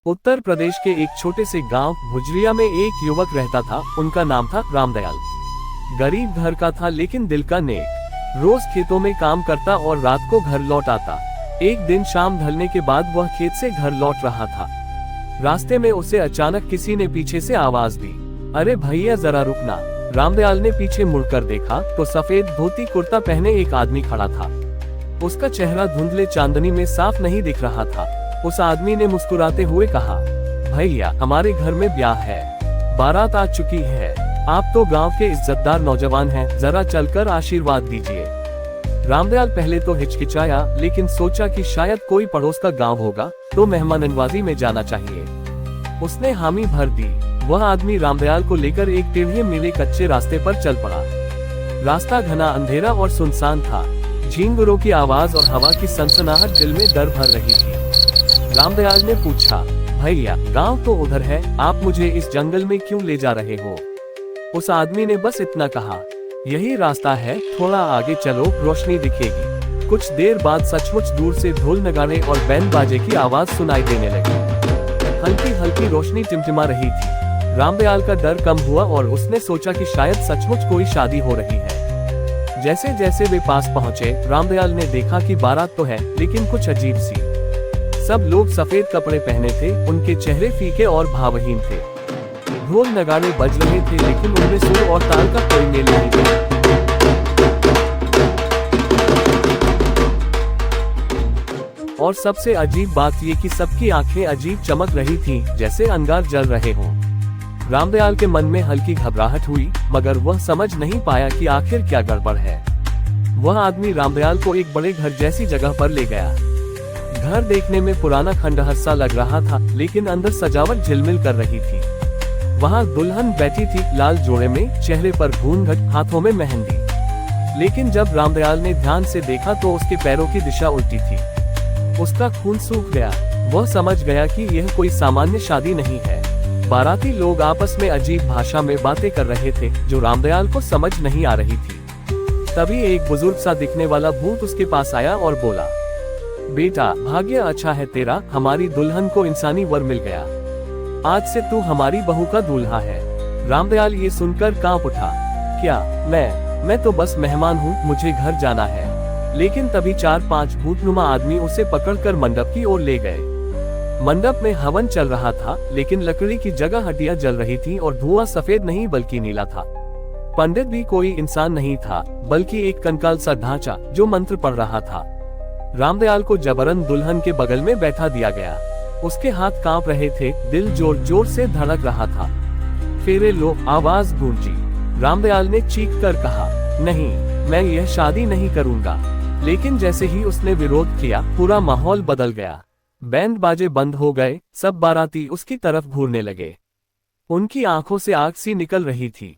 उत्तर प्रदेश के एक छोटे से गांव भुजरिया में एक युवक रहता था। उनका नाम था रामदयाल। गरीब घर का था लेकिन दिल का नेक। रोज खेतों में काम करता और रात को घर लौट आता। एक दिन शाम ढलने के बाद वह खेत से घर लौट रहा था। रास्ते में उसे अचानक किसी ने पीछे से आवाज दी, अरे भैया जरा रुकना। रामदयाल ने पीछे मुड़कर देखा तो सफेद धोती कुर्ता पहने एक आदमी खड़ा था। उसका चेहरा धुंधले चांदनी में साफ नहीं दिख रहा था। उस आदमी ने मुस्कुराते हुए कहा, भैया हमारे घर में ब्याह है, बारात आ चुकी है। आप तो गांव के इज्जतदार नौजवान हैं, जरा चलकर आशीर्वाद दीजिए। रामदयाल पहले तो हिचकिचाया लेकिन सोचा कि शायद कोई पड़ोस का गांव होगा तो मेहमाननवाजी में जाना चाहिए। उसने हामी भर दी। वह आदमी रामदयाल को लेकर एक टेढ़े मेढ़े कच्चे रास्ते पर चल पड़ा। रास्ता घना अंधेरा और सुनसान था। झींगुरों की आवाज और हवा की सनसनाहट दिल में डर भर रही थी। रामदयाल ने पूछा, भैया गांव तो उधर है, आप मुझे इस जंगल में क्यों ले जा रहे हो? उस आदमी ने बस इतना कहा, यही रास्ता है, थोड़ा आगे चलो रोशनी दिखेगी। कुछ देर बाद सचमुच दूर से ढोल नगाड़े और बैंड बाजे की आवाज सुनाई देने लगी। हल्की हल्की रोशनी टिमटिमा रही थी। रामदयाल का डर कम हुआ और उसने सोचा कि शायद सचमुच कोई शादी हो रही है। जैसे जैसे वे पास पहुंचे, रामदयाल ने देखा कि बारात तो है लेकिन कुछ अजीब सी। सब लोग सफेद कपड़े पहने थे, उनके चेहरे फीके और भावहीन थे। ढोल नगाड़े बज रहे थे लेकिन उनमें सुर और ताल का कोई मेल नहीं था। और सबसे अजीब बात ये कि सबकी आंखें अजीब चमक रही थीं, जैसे अंगार जल रहे हों। रामदयाल के मन में हल्की घबराहट हुई, मगर वह समझ नहीं पाया कि आखिर क्या गड़बड़ है। वह आदमी रामदयाल को एक बड़े घर जैसी जगह पर ले गया। घर देखने में पुराना खंडहर सा लग रहा था लेकिन अंदर सजावट झिलमिल कर रही थी। वहाँ दुल्हन बैठी थी, लाल जोड़े में, चेहरे पर घूंघट, हाथों में मेहंदी। लेकिन जब रामदयाल ने ध्यान से देखा तो उसके पैरों की दिशा उल्टी थी। उसका खून सूख गया। वह समझ गया कि यह कोई सामान्य शादी नहीं है। बाराती लोग आपस में अजीब भाषा में बातें कर रहे थे जो रामदयाल को समझ नहीं आ रही थी। तभी एक बुजुर्ग सा दिखने वाला भूत उसके पास आया और बोला, बेटा भाग्य अच्छा है तेरा, हमारी दुल्हन को इंसानी वर मिल गया। आज से तू हमारी बहू का दूल्हा है। रामदयाल ये सुनकर कांप उठा। क्या मैं तो बस मेहमान हूँ, मुझे घर जाना है। लेकिन तभी 4-5 भूतनुमा आदमी उसे पकड़कर मंडप की ओर ले गए। मंडप में हवन चल रहा था लेकिन लकड़ी की जगह हड्डियां जल रही थी और धुआं सफेद नहीं बल्कि नीला था। पंडित भी कोई इंसान नहीं था बल्कि एक कंकाल सा ढांचा जो मंत्र पढ़ रहा था। रामदयाल को जबरन दुल्हन के बगल में बैठा दिया गया। उसके हाथ कांप रहे थे, दिल जोर जोर से धड़क रहा था। फेरे लो, आवाज गूंजी। रामदयाल ने चीख कर कहा, नहीं, मैं यह शादी नहीं करूंगा। लेकिन जैसे ही उसने विरोध किया, पूरा माहौल बदल गया। बैंड बाजे बंद हो गए, सब बाराती उसकी तरफ घूरने लगे। उनकी आंखों से आग सी निकल रही थी।